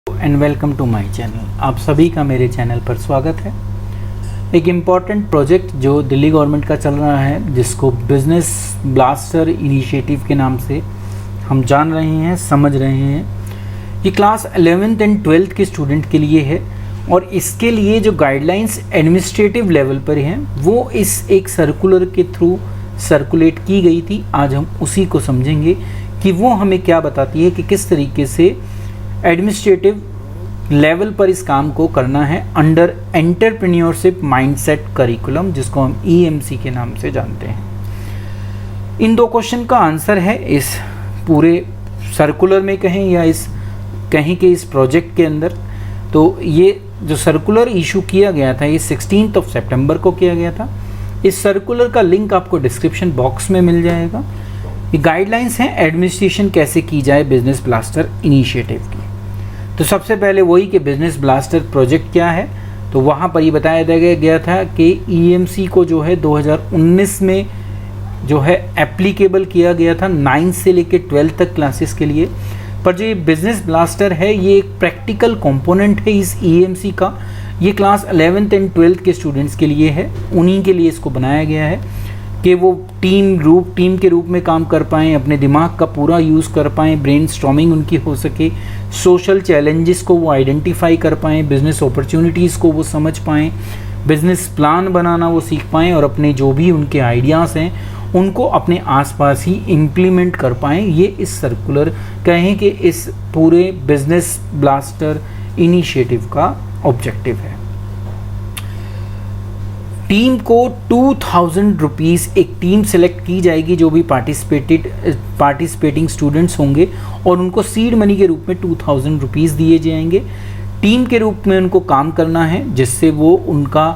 And welcome to my channel. आप सभी का मेरे चैनल पर स्वागत है। एक इम्पॉर्टेंट प्रोजेक्ट जो दिल्ली गवर्नमेंट का चल रहा है, जिसको बिजनेस ब्लास्टर इनिशिएटिव के नाम से हम जान रहे हैं, समझ रहे हैं। ये क्लास 11th एंड 12th के स्टूडेंट के लिए है और इसके लिए जो गाइडलाइंस एडमिनिस्ट्रेटिव लेवल पर हैं वो इस एक सर्कुलर के थ्रू सर्कुलेट की गई थी। आज हम उसी को समझेंगे कि वो हमें क्या बताती है कि किस तरीके से एडमिनिस्ट्रेटिव लेवल पर इस काम को करना है अंडर एंटरप्रेन्योरशिप माइंडसेट करिकुलम, जिसको हम EMC के नाम से जानते हैं। इन दो क्वेश्चन का आंसर है इस पूरे सर्कुलर में कहें या इस कहीं के इस प्रोजेक्ट के अंदर। तो ये जो सर्कुलर इशू किया गया था ये 16 सितंबर को किया गया था। इस सर्कुलर का लिंक आपको डिस्क्रिप्शन बॉक्स में मिल जाएगा। ये गाइडलाइंस हैं एडमिनिस्ट्रेशन कैसे की जाए बिजनेस ब्लास्टर इनिशिएटिव की। तो सबसे पहले वही कि बिजनेस ब्लास्टर प्रोजेक्ट क्या है, तो वहाँ पर ये बताया गया था कि EMC को जो है 2019 में जो है एप्लीकेबल किया गया था 9 से लेकर 12 तक क्लासेस के लिए। पर जो ये बिजनेस ब्लास्टर है ये एक प्रैक्टिकल कंपोनेंट है इस EMC का। ये क्लास 11th एंड 12th के स्टूडेंट्स के लिए है, उन्हीं के लिए इसको बनाया गया है कि वो टीम के रूप में काम कर पाएँ, अपने दिमाग का पूरा यूज़ कर पाएँ, ब्रेनस्टॉर्मिंग उनकी हो सके, सोशल चैलेंजेस को वो आइडेंटिफाई कर पाएँ, बिजनेस अपॉर्चुनिटीज़ को वो समझ पाएँ, बिजनेस प्लान बनाना वो सीख पाएँ और अपने जो भी उनके आइडियाज़ हैं उनको अपने आसपास ही इम्प्लीमेंट कर पाएँ। ये इस सर्कुलर कहें कि इस पूरे बिजनेस ब्लास्टर इनिशिएटिव का ऑब्जेक्टिव है। टीम को 2000 रुपीज़ एक टीम सेलेक्ट की जाएगी जो भी पार्टिसिपेटिंग स्टूडेंट्स होंगे और उनको सीड मनी के रूप में 2000 रुपीज़ दिए जाएंगे। टीम के रूप में उनको काम करना है जिससे वो उनका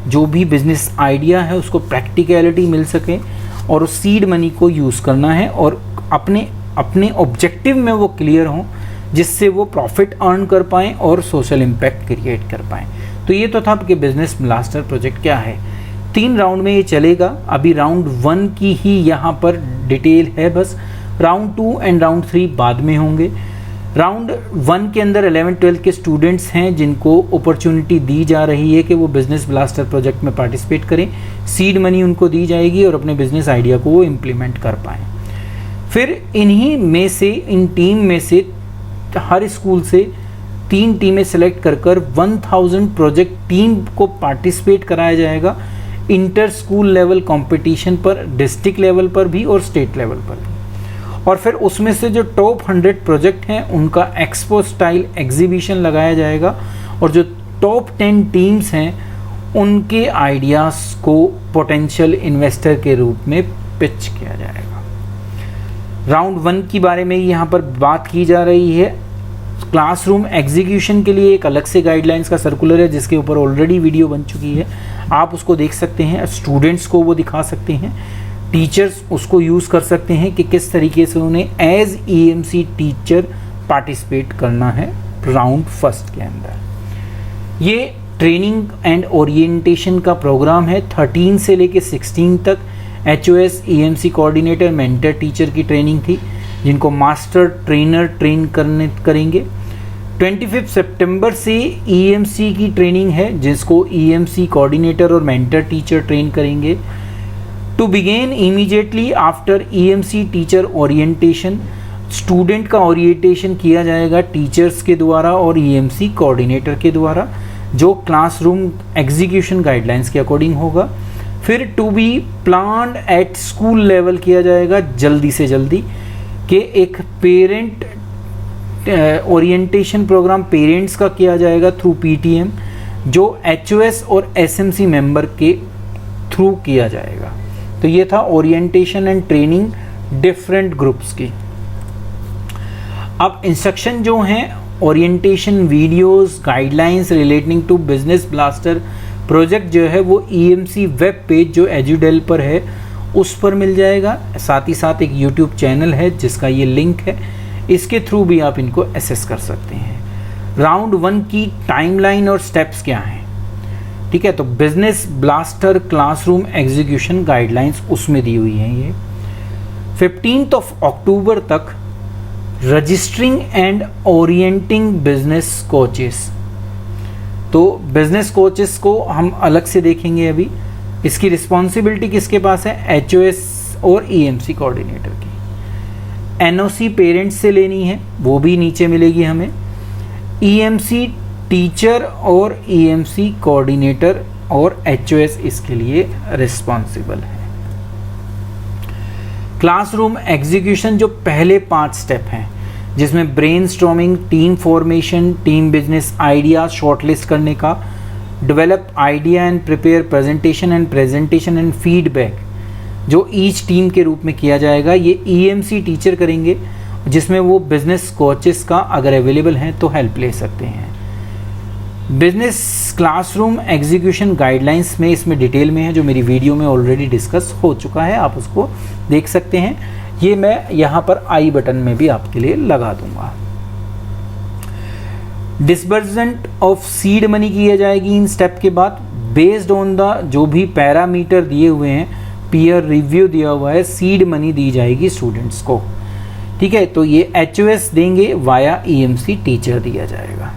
जो भी बिजनेस आइडिया है उसको प्रैक्टिकलिटी मिल सके और उस सीड मनी को यूज़ करना है और अपने ऑब्जेक्टिव में वो क्लियर हों जिससे वो प्रॉफिट अर्न कर पाएँ और सोशल इम्पैक्ट क्रिएट कर पाएँ। तो ये तो था कि बिजनेस ब्लास्टर प्रोजेक्ट क्या है। 3 राउंड में ये चलेगा। अभी राउंड 1 की ही यहाँ पर डिटेल है बस। राउंड 2 एंड राउंड 3 बाद में होंगे। राउंड 1 के अंदर 11th-12th के स्टूडेंट्स हैं जिनको अपॉर्चुनिटी दी जा रही है कि वो बिजनेस ब्लास्टर प्रोजेक्ट में पार्टिसिपेट करें। सीड मनी उनको दी जाएगी और अपने बिजनेस आइडिया को वो इम्प्लीमेंट कर पाएँ। फिर इन्हीं में से इन टीम में से हर स्कूल से 3 टीमें सेलेक्ट कर 1000 प्रोजेक्ट टीम को पार्टिसिपेट कराया जाएगा इंटर स्कूल लेवल कंपटीशन पर, डिस्ट्रिक्ट लेवल पर भी और स्टेट लेवल पर भी। और फिर उसमें से जो टॉप 100 प्रोजेक्ट हैं उनका एक्सपो स्टाइल एग्जीबिशन लगाया जाएगा और जो टॉप 10 टीम्स हैं उनके आइडियाज़ को पोटेंशियल इन्वेस्टर के रूप में पिच किया जाएगा। राउंड 1 के बारे में यहाँ पर बात की जा रही है। क्लासरूम एग्जीक्यूशन के लिए एक अलग से गाइडलाइंस का सर्कुलर है जिसके ऊपर ऑलरेडी वीडियो बन चुकी है, आप उसको देख सकते हैं। स्टूडेंट्स को वो दिखा सकते हैं, टीचर्स उसको यूज़ कर सकते हैं कि किस तरीके से उन्हें एज EMC टीचर पार्टिसिपेट करना है राउंड 1 के अंदर। ये ट्रेनिंग एंड ओरिएंटेशन का प्रोग्राम है। 13 से लेके 16 तक HOS EMC coordinator mentor teacher की ट्रेनिंग थी जिनको मास्टर ट्रेनर ट्रेन करेंगे। 25 सितंबर से EMC की ट्रेनिंग है जिसको EMC कोऑर्डिनेटर और मेंटर टीचर ट्रेन करेंगे। To begin immediately after EMC teacher orientation, student का ओरिएंटेशन किया जाएगा टीचर्स के द्वारा और EMC कोऑर्डिनेटर के द्वारा जो क्लासरूम एग्जीक्यूशन गाइडलाइंस के अकॉर्डिंग होगा। फिर to be planned at school level किया जाएगा जल्दी से जल्दी कि एक पेरेंट ओरिएंटेशन प्रोग्राम पेरेंट्स का किया जाएगा थ्रू PTM जो HOS और SMC मेंबर के थ्रू किया जाएगा। तो ये था orientation and training different groups की। अब इंस्ट्रक्शन जो हैं orientation videos guidelines relating to business blaster project जो है वो EMC वेब पेज जो एजुडेल पर है उस पर मिल जाएगा। साथ ही साथ एक YouTube चैनल है जिसका ये लिंक है, इसके थ्रू भी आप इनको एसेस कर सकते हैं। राउंड 1 की टाइमलाइन और स्टेप्स क्या हैं, ठीक है। तो business blaster classroom execution guidelines उसमें दी हुई हैं। ये 15 अक्टूबर तक registering and orienting business coaches. तो बिजनेस कोचेस को हम अलग से देखेंगे अभी। इसकी रिस्पॉन्सिबिलिटी किसके पास है? HOS और EMC कोऑर्डिनेटर की। NOC पेरेंट्स से लेनी है, वो भी नीचे मिलेगी हमें। EMC टीचर और EMC कोऑर्डिनेटर और HOS इसके लिए रिस्पॉन्सिबल है। क्लासरूम एग्जीक्यूशन जो पहले 5 स्टेप हैं, जिसमें brainstorming, team formation, team business idea shortlist करने का, develop idea and prepare presentation and feedback, जो ईच टीम के रूप में किया जाएगा, ये EMC टीचर करेंगे, जिसमें वो बिजनेस कोचेस का अगर अवेलेबल हैं तो हेल्प ले सकते हैं। बिजनेस क्लासरूम एग्जीक्यूशन गाइडलाइंस में इसमें डिटेल में है, जो मेरी वीडियो में ऑलरेडी डिस्कस हो चुका है, आप उसको देख सकते हैं। ये मैं यहाँ पर आई बटन में भी आपके लिए लगा दूंगा। डिसबर्समेंट ऑफ सीड मनी किया जाएगी इन स्टेप के बाद, बेस्ड ऑन द जो भी पैरामीटर दिए हुए हैं, पीयर रिव्यू दिया हुआ है, सीड मनी दी जाएगी स्टूडेंट्स को। ठीक है, तो ये HOS देंगे, वाया EMC टीचर दिया जाएगा।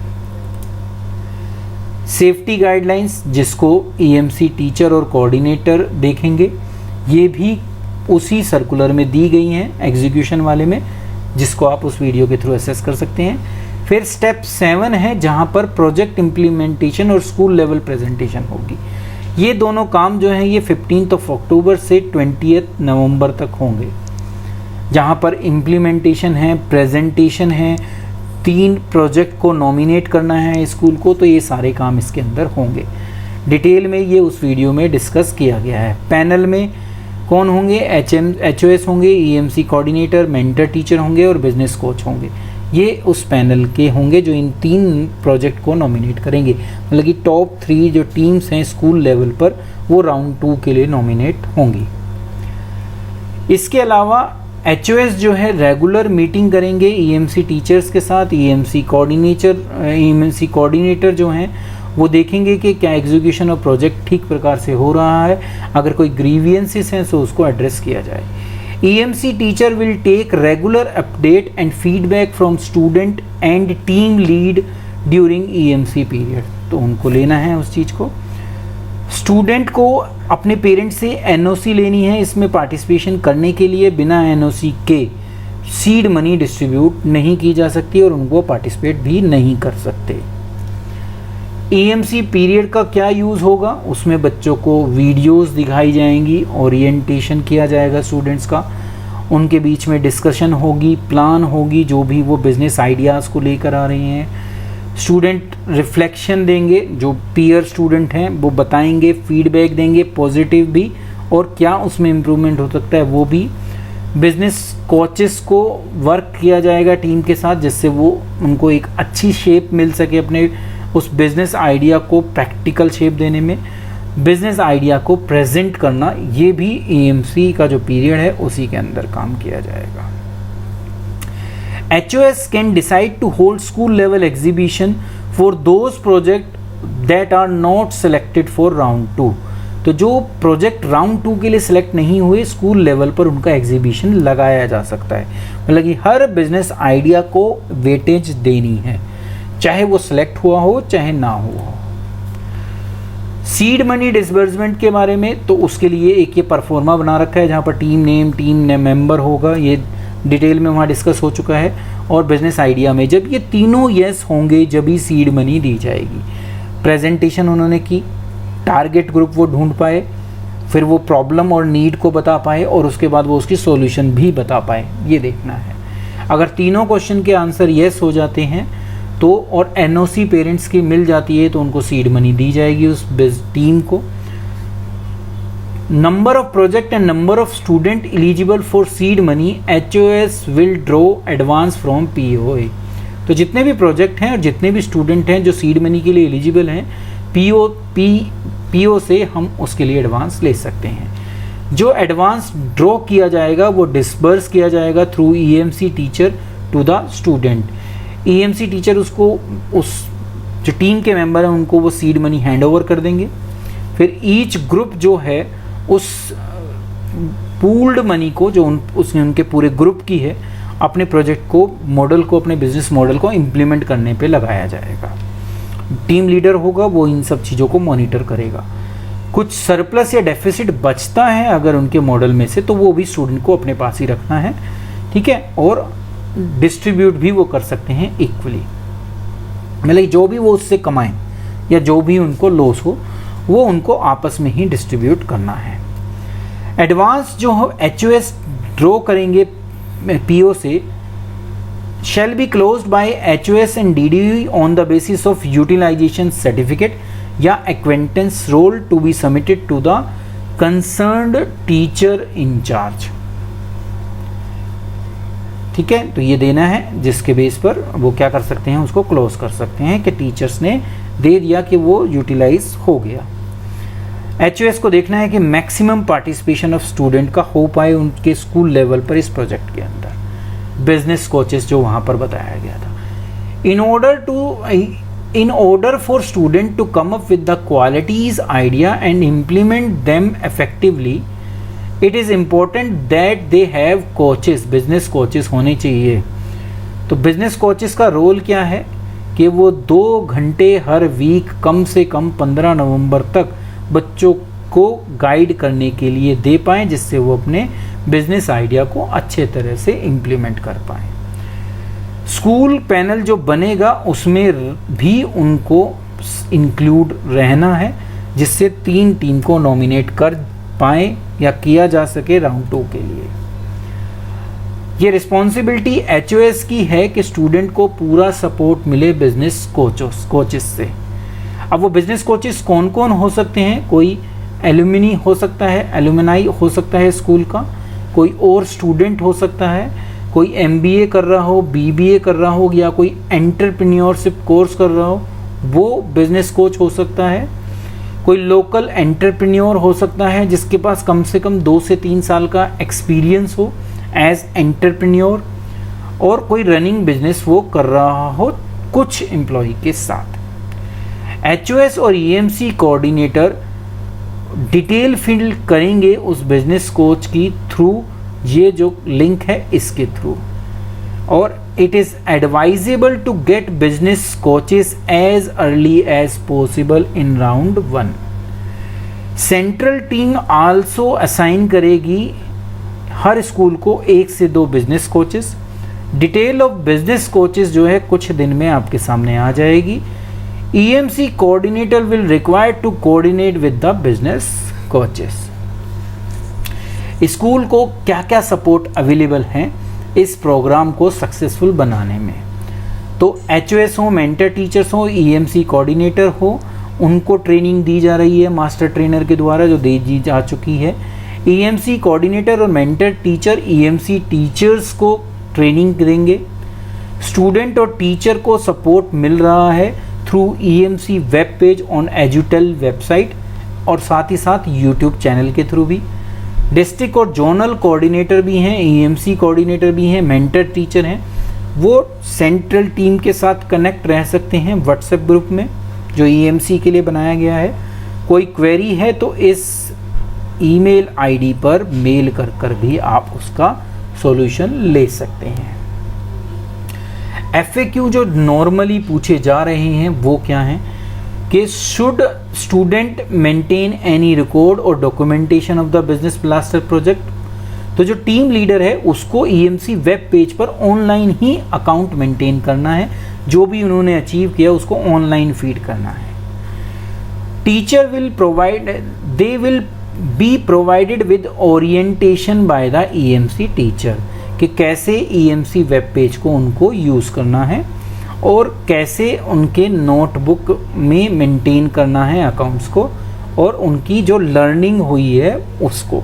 सेफ्टी गाइडलाइंस जिसको EMC टीचर और कोऑर्डिनेटर देखेंगे, ये भी उसी सर्कुलर में दी गई हैं एग्जीक्यूशन वाले में, जिसको आप उस वीडियो के थ्रू असेस कर सकते हैं। फिर स्टेप 7 है, जहां पर प्रोजेक्ट इम्प्लीमेंटेशन और स्कूल लेवल प्रेजेंटेशन होगी। ये दोनों काम जो हैं ये 15 अक्टूबर से 20 नवंबर तक होंगे, जहां पर इम्प्लीमेंटेशन है, प्रेजेंटेशन है, 3 प्रोजेक्ट को नॉमिनेट करना है स्कूल को, तो ये सारे काम इसके अंदर होंगे। डिटेल में ये उस वीडियो में डिस्कस किया गया है। पैनल में कौन होंगे? HOS होंगे, EMC कोऑर्डिनेटर, मेंटर टीचर होंगे और बिजनेस कोच होंगे। ये उस पैनल के होंगे जो इन 3 प्रोजेक्ट को नॉमिनेट करेंगे। मतलब कि टॉप 3 जो टीम्स हैं स्कूल लेवल पर, वो राउंड 2 के लिए नॉमिनेट होंगी। इसके अलावा HOS जो है रेगुलर मीटिंग करेंगे EMC टीचर्स के साथ। EMC कोऑर्डिनेटर जो हैं वो देखेंगे कि क्या एग्जीक्यूशन ऑफ प्रोजेक्ट ठीक प्रकार से हो रहा है, अगर कोई ग्रीवियंसेस हैं तो उसको एड्रेस किया जाए। EMC teacher will take regular update and feedback from student and team lead during EMC period, तो उनको लेना है उस चीज़ को। स्टूडेंट को अपने पेरेंट्स से NOC लेनी है इसमें पार्टिसिपेशन करने के लिए। बिना NOC के सीड मनी डिस्ट्रीब्यूट नहीं की जा सकती और उनको पार्टिसिपेट भी नहीं कर सकते। EMC पीरियड का क्या यूज़ होगा? उसमें बच्चों को वीडियोस दिखाई जाएंगी, ओरिएंटेशन किया जाएगा स्टूडेंट्स का, उनके बीच में डिस्कशन होगी, प्लान होगी, जो भी वो बिजनेस आइडियाज़ को लेकर आ रहे हैं। स्टूडेंट रिफ्लेक्शन देंगे, जो पीयर स्टूडेंट हैं वो बताएंगे, फीडबैक देंगे, पॉजिटिव भी, और क्या उसमें इम्प्रूवमेंट हो सकता है वो भी। बिजनेस कोचेस को वर्क किया जाएगा टीम के साथ, जिससे वो उनको एक अच्छी शेप मिल सके अपने उस बिजनेस आइडिया को प्रैक्टिकल शेप देने में। बिजनेस आइडिया को प्रेजेंट करना, ये भी EMC का जो पीरियड है उसी के अंदर काम किया जाएगा। HOS can decide to hold school level exhibition for those project that are not selected for round 2। तो जो प्रोजेक्ट राउंड 2 के लिए सिलेक्ट नहीं हुए, स्कूल लेवल पर उनका एग्जीबिशन लगाया जा सकता है। मतलब कि हर बिजनेस आइडिया को वेटेज देनी है, चाहे वो सिलेक्ट हुआ हो चाहे ना हुआ हो। सीड मनी डिसबर्समेंट के बारे में, तो उसके लिए एक ये परफॉर्मा बना रखा है, जहाँ पर टीम नेम, टीम मेंबर होगा, ये डिटेल में वहाँ डिस्कस हो चुका है। और बिजनेस आइडिया में जब ये तीनों यस होंगे जब ही सीड मनी दी जाएगी। प्रेजेंटेशन उन्होंने की, टारगेट ग्रुप वो ढूंढ पाए, फिर वो प्रॉब्लम और नीड को बता पाए, और उसके बाद वो उसकी सॉल्यूशन भी बता पाए, ये देखना है। अगर तीनों क्वेश्चन के आंसर यस हो जाते हैं तो, और NOC पेरेंट्स की मिल जाती है, तो उनको सीड मनी दी जाएगी उस टीम को। Number of project and number of student eligible for seed money, HOS will draw advance from POA। तो जितने भी प्रोजेक्ट हैं और जितने भी स्टूडेंट हैं जो सीड मनी के लिए एलिजिबल हैं, PO से हम उसके लिए एडवांस ले सकते हैं। जो एडवांस ड्रॉ किया जाएगा वो डिसबर्स किया जाएगा through EMC teacher to the student. EMC teacher उसको, उस जो टीम के मेंबर हैं उनको वो सीड मनी हैंड ओवर कर देंगे। फिर ईच ग्रुप जो है उस पूल्ड मनी को, जो उसने उनके पूरे ग्रुप की है, अपने प्रोजेक्ट को, मॉडल को, अपने बिजनेस मॉडल को इम्प्लीमेंट करने पे लगाया जाएगा। टीम लीडर होगा, वो इन सब चीज़ों को मॉनिटर करेगा। कुछ सरप्लस या डेफिसिट बचता है अगर उनके मॉडल में से, तो वो भी स्टूडेंट को अपने पास ही रखना है, ठीक है, और डिस्ट्रीब्यूट भी वो कर सकते हैं इक्वली। मतलब जो भी वो उससे कमाएं या जो भी उनको लॉस हो, वो उनको आपस में ही डिस्ट्रीब्यूट करना है। एडवांस जो HOS ड्रॉ करेंगे PO से, shall be closed by HOS and DDE on the basis of utilization certificate या acquaintance roll to be submitted to the concerned teacher in charge। ठीक है, तो ये देना है जिसके बेस पर वो क्या कर सकते हैं, उसको क्लोज कर सकते हैं कि टीचर्स ने दे दिया कि वो यूटिलाइज हो गया। HOS को देखना है कि मैक्सिमम पार्टिसिपेशन ऑफ स्टूडेंट का हो पाए उनके स्कूल लेवल पर इस प्रोजेक्ट के अंदर। बिजनेस कोचेस जो वहाँ पर बताया गया था, in order for student to come up with the qualities idea and implement them effectively, it is important that they have coaches, business coaches होने चाहिए। तो बिजनेस कोचेस का रोल क्या है कि वो 2 घंटे हर वीक कम से कम 15 नवंबर तक बच्चों को गाइड करने के लिए दे पाएँ, जिससे वो अपने बिजनेस आइडिया को अच्छे तरह से इम्प्लीमेंट कर पाएँ। स्कूल पैनल जो बनेगा उसमें भी उनको इंक्लूड रहना है, जिससे 3 टीम को नॉमिनेट कर पाएँ या किया जा सके राउंड 2 के लिए। ये रिस्पॉन्सिबिलिटी HOS की है कि स्टूडेंट को पूरा सपोर्ट मिले बिजनेस कोचेस से। अब वो बिजनेस कोचेस कौन कौन हो सकते हैं? कोई एलुमिनी हो सकता है, एलुमनाई हो सकता है स्कूल का, कोई और स्टूडेंट हो सकता है, कोई MBA कर रहा हो, BBA कर रहा हो, या कोई एंटरप्रेन्योरशिप कोर्स कर रहा हो, वो बिजनेस कोच हो सकता है। कोई लोकल एंटरप्रेन्योर हो सकता है जिसके पास कम से कम 2 से 3 साल का एक्सपीरियंस हो एज एंटरप्रेन्योर, और कोई रनिंग बिजनेस वो कर रहा हो कुछ एम्प्लॉय के साथ। HOS और EMC कोऑर्डिनेटर डिटेल फिल करेंगे उस बिजनेस कोच की थ्रू, ये जो लिंक है इसके थ्रू। और it is advisable to get business coaches as early as possible in round 1। Central team also assign करेगी हर स्कूल को 1 से 2 business coaches. Detail of business coaches जो है कुछ दिन में आपके सामने आ जाएगी। EMC coordinator will require to coordinate with the business coaches. School को क्या क्या सपोर्ट अवेलेबल हैं इस प्रोग्राम को सक्सेसफुल बनाने में? तो HOS हो, मेंटर टीचर्स हो, EMC कोऑर्डिनेटर हो, उनको ट्रेनिंग दी जा रही है मास्टर ट्रेनर के द्वारा जो दे दी जा चुकी है। EMC कोऑर्डिनेटर और मेंटर टीचर EMC टीचर्स को ट्रेनिंग देंगे। स्टूडेंट और टीचर को सपोर्ट मिल रहा है through EMC web page on Edutel website, और साथ ही साथ यूट्यूब चैनल के थ्रू भी। डिस्ट्रिक्ट और जोनल कोऑर्डिनेटर भी हैं, EMC कोऑर्डिनेटर भी हैं, मेंटर टीचर हैं, वो सेंट्रल टीम के साथ कनेक्ट रह सकते हैं व्हाट्सएप ग्रुप में जो EMC के लिए बनाया गया है। कोई क्वेरी है तो इस ईमेल आईडी पर मेल कर कर भी आप उसका सॉल्यूशन ले सकते हैं। FAQ जो नॉर्मली पूछे जा रहे हैं वो क्या हैं कि should student maintain any record और documentation of the business blaster project. तो जो टीम लीडर है उसको EMC वेब पेज पर ऑनलाइन ही अकाउंट मेंटेन करना है, जो भी उन्होंने अचीव किया उसको ऑनलाइन फीड करना है। Teacher will provide, they will be provided with orientation by the EMC teacher कि कैसे EMC वेब पेज को उनको यूज़ करना है और कैसे उनके नोटबुक में मेंटेन करना है अकाउंट्स को, और उनकी जो लर्निंग हुई है उसको।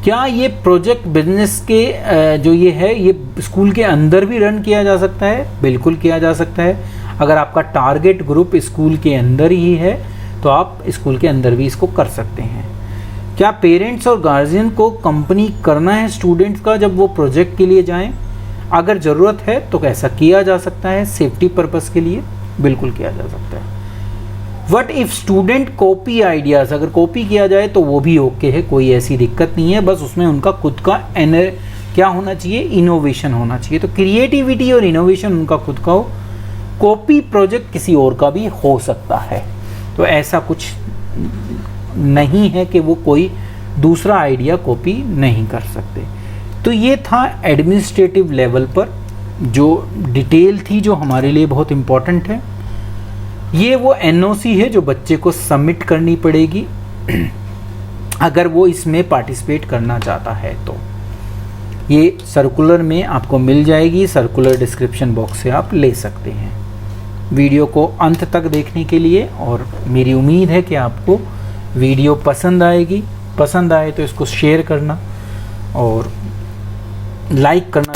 क्या ये प्रोजेक्ट बिजनेस के जो ये है ये स्कूल के अंदर भी रन किया जा सकता है? बिल्कुल किया जा सकता है। अगर आपका टारगेट ग्रुप स्कूल के अंदर ही है तो आप स्कूल के अंदर भी इसको कर सकते हैं। क्या पेरेंट्स और गार्जियन को कंपनी करना है स्टूडेंट्स का जब वो प्रोजेक्ट के लिए जाएं? अगर ज़रूरत है तो ऐसा किया जा सकता है, सेफ्टी पर्पस के लिए बिल्कुल किया जा सकता है। What if student copy ideas, अगर कॉपी किया जाए तो वो भी ओके है, कोई ऐसी दिक्कत नहीं है, बस उसमें उनका खुद का क्या होना चाहिए, इनोवेशन होना चाहिए। तो क्रिएटिविटी और इनोवेशन उनका खुद का हो, कॉपी प्रोजेक्ट किसी और का भी हो सकता है। तो ऐसा कुछ नहीं है कि वो कोई दूसरा आइडिया कॉपी नहीं कर सकते। तो ये था एडमिनिस्ट्रेटिव लेवल पर जो डिटेल थी जो हमारे लिए बहुत इम्पॉर्टेंट है। ये वो एनओसी है जो बच्चे को सबमिट करनी पड़ेगी अगर वो इसमें पार्टिसिपेट करना चाहता है। तो ये सर्कुलर में आपको मिल जाएगी, सर्कुलर डिस्क्रिप्शन बॉक्स से आप ले सकते हैं। वीडियो को अंत तक देखने के लिए, और मेरी उम्मीद है कि आपको वीडियो पसंद आएगी। पसंद आए तो इसको शेयर करना और लाइक करना